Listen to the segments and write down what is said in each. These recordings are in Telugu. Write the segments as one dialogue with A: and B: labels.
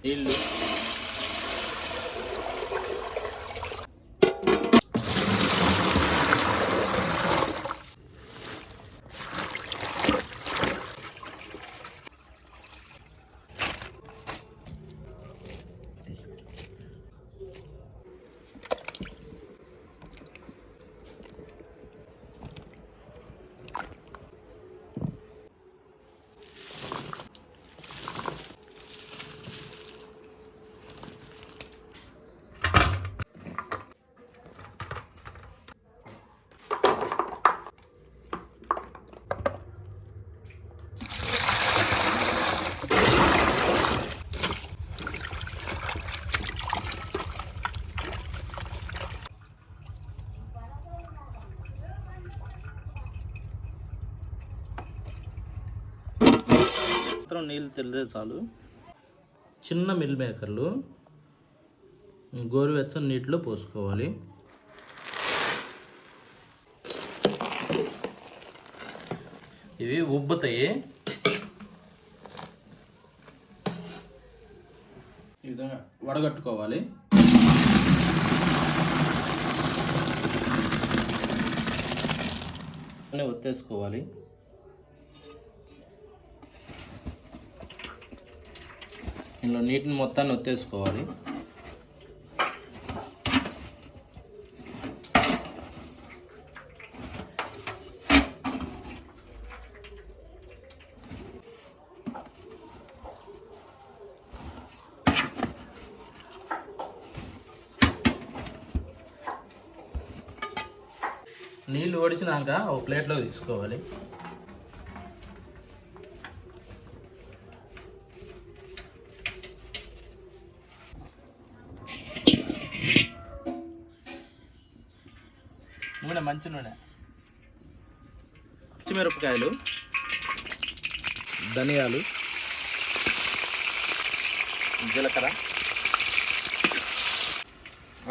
A: నీళ్ళు, నీళ్ళు తెలిసే చాలు. చిన్న మిల్ మేకర్లు గోరువెచ్చని నీటిలో పోసుకోవాలి. ఇవి ఉబ్బుతాయి. ఈ విధంగా వడగట్టుకోవాలి. ఒత్తేసుకోవాలి. ఇందులో నీటిని మొత్తాన్ని ఒత్తేసుకోవాలి. నీళ్ళు ఒడిచినాక ఒక ప్లేట్లో తీసుకోవాలి. నూనె, మంచి నూనె, పచ్చిమిరపకాయలు, ధనియాలు, జీలకర్ర,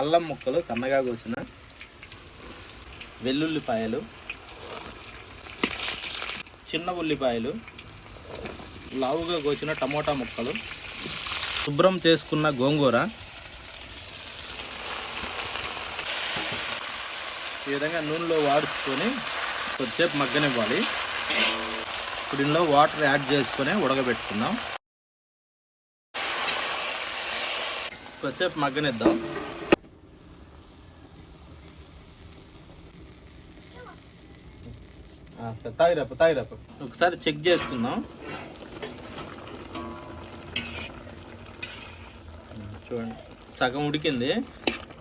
A: అల్లం ముక్కలు సన్నగా కోసిన, వెల్లుల్లిపాయలు, చిన్న ఉల్లిపాయలు, లావుగా కోసిన టమోటా ముక్కలు, శుభ్రం చేసుకున్న గోంగూర, ఈ విధంగా నూనెలో వాడుకొని కొద్దిసేపు మగ్గనివ్వాలి. ఇప్పుడు ఇందులో వాటర్ యాడ్ చేసుకొని ఉడకబెట్టుకుందాం. కొద్దిసేపు మగ్గనిద్దాం. తాగిరప్ప ఒకసారి చెక్ చేసుకుందాం. చూడండి, సగం ఉడికింది.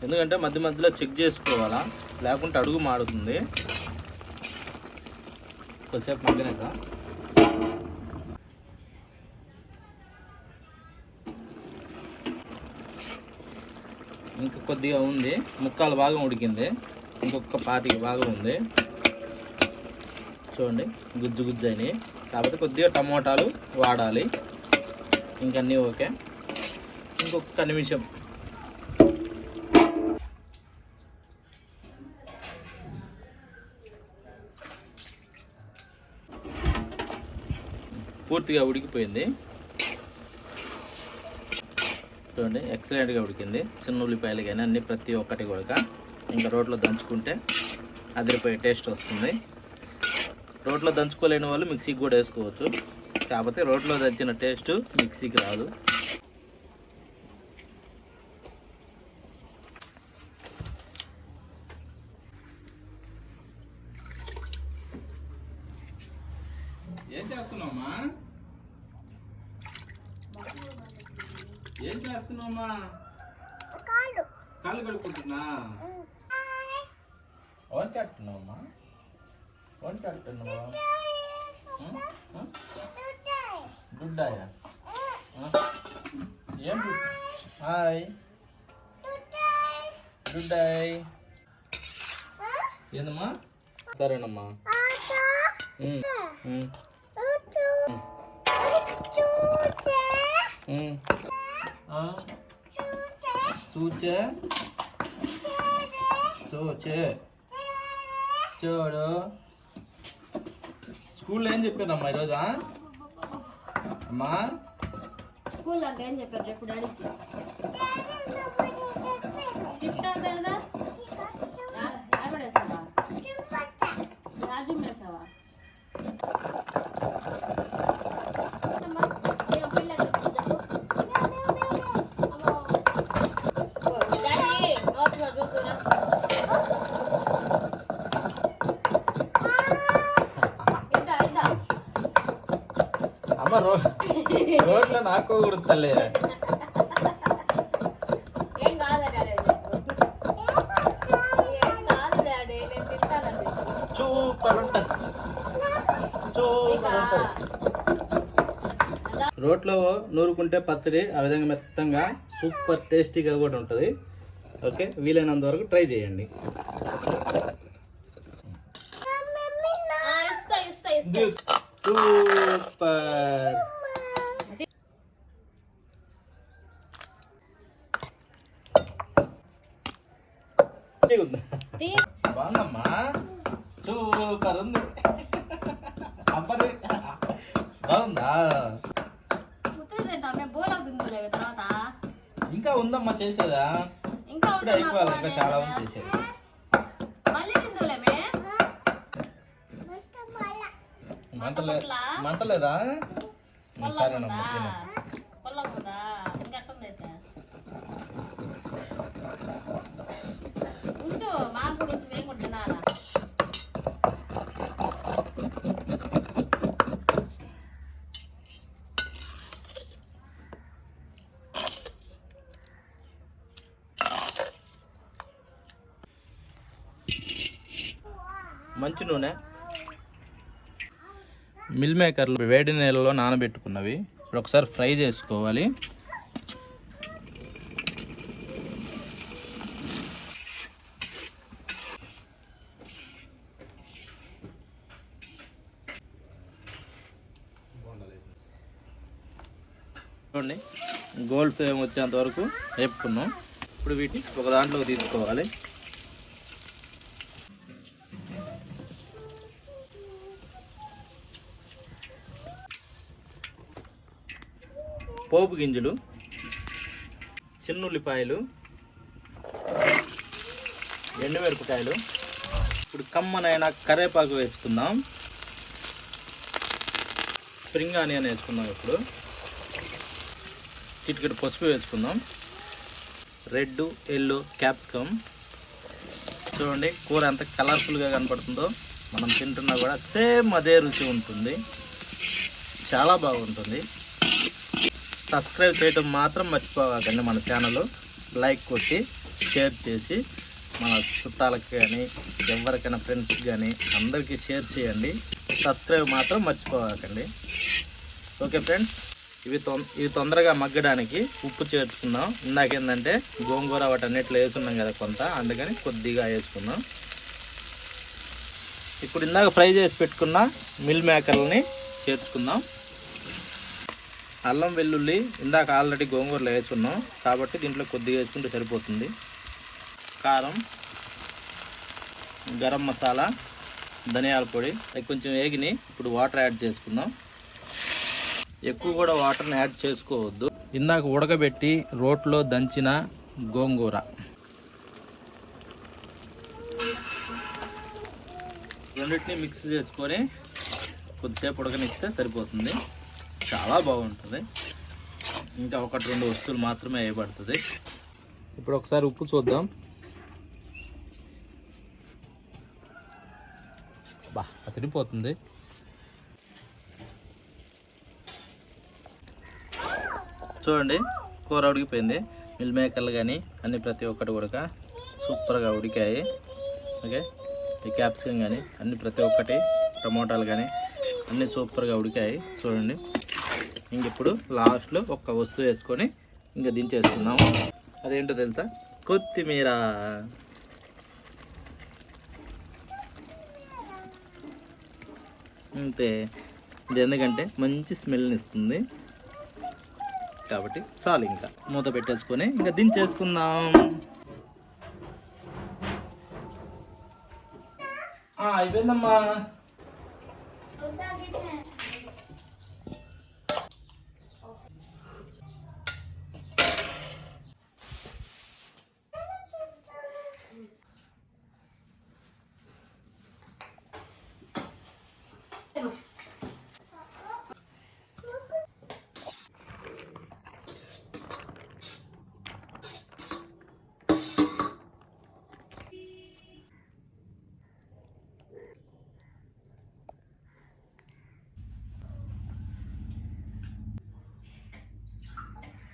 A: ఎందుకంటే మధ్య మధ్యలో చెక్ చేసుకోవాలా, లేకుంటే అడుగు మాడుతుంది. కొద్దిసేపు మగ్గనిద్దాం. ఇంకా కొద్దిగా ఉంది, ముక్కాలు భాగం ఉడికింది, ఇంకొక 25 భాగం ఉంది. చూడండి, గుజ్జు గుజ్జు అయినాయి. కాకపోతే కొద్దిగా టమోటాలు వాడాలి. ఇంకన్నీ ఓకే. ఇంకొక నిమిషం. పూర్తిగా ఉడికిపోయింది. చూడండి, ఎక్సలెంట్గా ఉడికింది. చిన్న ఉల్లిపాయలు కానీ అన్నీ ప్రతి ఒక్కటి కూడా ఇంకా రోట్లో దంచుకుంటే అదిరిపోయే టేస్ట్ వస్తుంది. రోట్లో దంచుకోలేని వాళ్ళు మిక్సీకి కూడా వేసుకోవచ్చు. కాకపోతే రోట్లో దంచిన టేస్ట్ మిక్సీకి రాదు. ఏం చేస్తున్నావమ్మా? ఏం చేస్తున్నావమ్మా? కాళ్ళు కడుక్కుంటున్నా. వంట ఆడుతున్నావమ్మా? వంట ఆడుతున్నావా? గుడ్డాయా? ఏం హాయ్ గుడ్డాయ్. ఏందమ్మా? సరేనమ్మా. చూచే చూచే చూడు. స్కూల్లో ఏం చెప్పారమ్మా ఈరోజా? అమ్మా
B: స్కూల్ అంటే ఏం చెప్పారు రేపు డాడీకి? టిప్టాప్ కదా ఆడబడేసావా? ఛార్జింగ్ వేసావా? డాడీ నోట్లో చూద్దురా.
A: అమ్మ రోడ్లో నాకు కుడుతలే.
B: ఏం కాదు డాడీ, ఏం కాదు డాడీ, నేను తింటానండి.
A: సూపర్ ఉంటుంది. రోట్లో నూరుకుంటే పచ్చడి ఆ విధంగా మెత్తంగా సూపర్ టేస్టీగా కూడా ఉంటుంది. ఓకే, వీలైనంత వరకు ట్రై చేయండి. సూపర్. బాగుందమ్మా, సూపర్ ఉంది. అబ్బరి బాగుందా? ఇంకా ఉందమ్మా చేసేదా? ఇప్పుడే అయిపోవాలి, ఇంకా చాలా ఉంది చేసేది. మంటలేదా? సరేనమ్మా. మంచి నూనె, మిల్ మేకర్లు వేడి నీళ్ళలో నానబెట్టుకున్నవి ఇప్పుడు ఒకసారి ఫ్రై చేసుకోవాలి. చూడండి, గోల్డ్ ఫ్లేమ్ వచ్చేంత వరకు వేపుకున్నాం. ఇప్పుడు వీటిని ఒక దాంట్లోకి తీసుకోవాలి. పోపు గింజలు, చిన్న ఉల్లిపాయలు, ఎండుమిరపకాయలు, ఇప్పుడు కమ్మనైన కరివేపాకు వేసుకుందాం. స్ప్రింగ్ ఆనియన్ వేసుకుందాం. ఇప్పుడు చిటికెడు పసుపు వేసుకుందాం. Red yellow capsicum. చూడండి కూర ఎంత కలర్ఫుల్గా కనపడుతుందో. మనం తింటున్నా కూడా సేమ్ అదే రుచి ఉంటుంది, చాలా బాగుంటుంది. సబ్స్క్రైబ్ చేయడం మాత్రం మర్చిపోకండి. మన ఛానల్ లైక్ కొట్టి షేర్ చేసి మన చుట్టాలకి కానీ ఎవరికైనా ఫ్రెండ్స్కి కానీ అందరికీ షేర్ చేయండి. సబ్స్క్రైబ్ మాత్రం మర్చిపోకండి. ఓకే ఫ్రెండ్స్, ఇవి తొందరగా మగ్గడానికి ఉప్పు చేర్చుకున్నాం. ఇందాకేంటంటే గోంగూర వాటన్నిటిలో వేసుకున్నాం కదా కొంత, అందుకని కొద్దిగా వేసుకున్నాం. ఇప్పుడు ఇందాక ఫ్రై చేసి పెట్టుకున్న మిల్ మేకర్లని చేర్చుకుందాం. అల్లం వెల్లుల్లి ఇందాక ఆల్రెడీ గోంగూరలో వేసుకున్నాం కాబట్టి దీంట్లో కొద్దిగా వేసుకుంటే సరిపోతుంది. కారం, గరం మసాలా, ధనియాల పొడి అవి కొంచెం వేగిని. ఇప్పుడు వాటర్ యాడ్ చేసుకుందాం. ఎక్కువ కూడా వాటర్ని యాడ్ చేసుకోవద్దు. ఇందాక ఉడకబెట్టి రోట్లో దంచిన గోంగూర, రెండింటిని మిక్స్ చేసుకొని కొద్దిసేపు ఉడకనిస్తే సరిపోతుంది. చాలా బాగుంటుంది. ఇంకా ఒకటి రెండు వస్తువులు మాత్రమే వేయబడుతుంది. ఇప్పుడు ఒకసారి ఉప్పు చూద్దాం. తిరిగిపోతుంది. చూడండి కూర ఉడికిపోయింది. మిల్ మేకర్లు కానీ అన్ని ప్రతి ఒక్కటి కూడా సూపర్గా ఉడికాయి. ఓకే, ఈ క్యాప్సికం కానీ అన్ని ప్రతి ఒక్కటి, టమోటాలు కానీ అన్నీ సూపర్గా ఉడికాయి. చూడండి, ఇంక ఇప్పుడు లాస్ట్లో ఒక్క వస్తువు వేసుకొని ఇంకా దించేసుకుందాం. అదేంటో తెలుసా? కొత్తిమీర. అంతే, ఇది ఎందుకంటే మంచి స్మెల్ని ఇస్తుంది కాబట్టి చాలు. ఇంకా మూత పెట్టేసుకొని ఇంకా దించేసుకుందాం. అయిపోయిందమ్మా.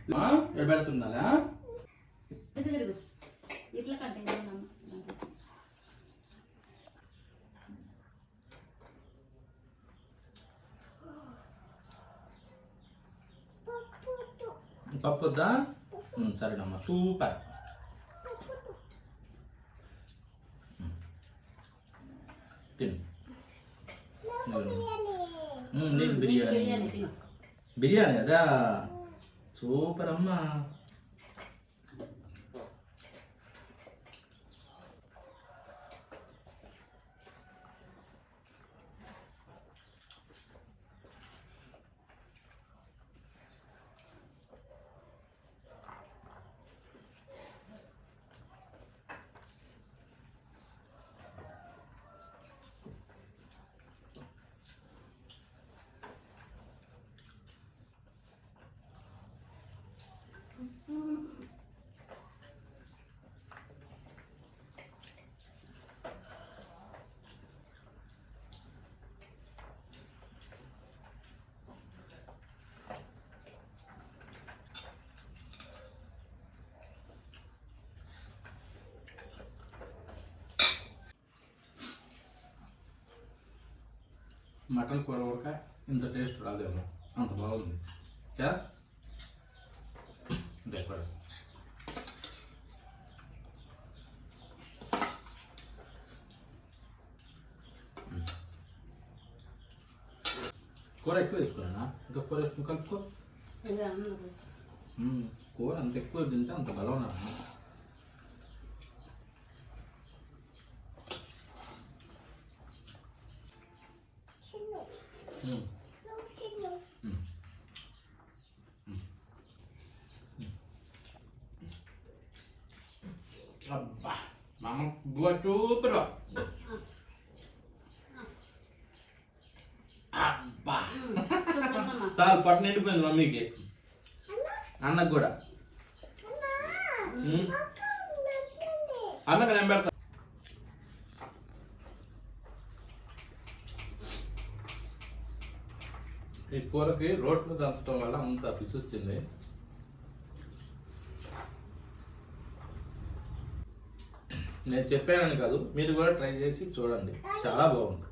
A: పెడుతుండాలా
B: ఇట్లా కంటే
A: పప్పు వద్దా సరేనమ్మా సూపర్ తిను నీకు బిర్యానీ బిర్యానీ అదా సూపర్ అమ్మా మటన్ కూర ఉడక ఇంత టేస్ట్ రాదేమో అంత బాగుంది చా కూర ఎక్కువ వేసుకున్నా ఇంకా కూర వేసుకుని కలుపుకో కూర అంత ఎక్కువ తింటే అంత బలం రా అబ్బా మామ బువ్వ సూపర్ అబ్బా చాలు పట్టు నిండిపోయింది మమ్మీకి అన్నకు కూడా అన్నకు నేను పెడతా ఈ కూరకి రోట్లో దంచడం వల్ల అంత పిసి వచ్చింది నేను చెప్పానని కాదు మీరు కూడా ట్రై చేసి చూడండి చాలా బాగుంది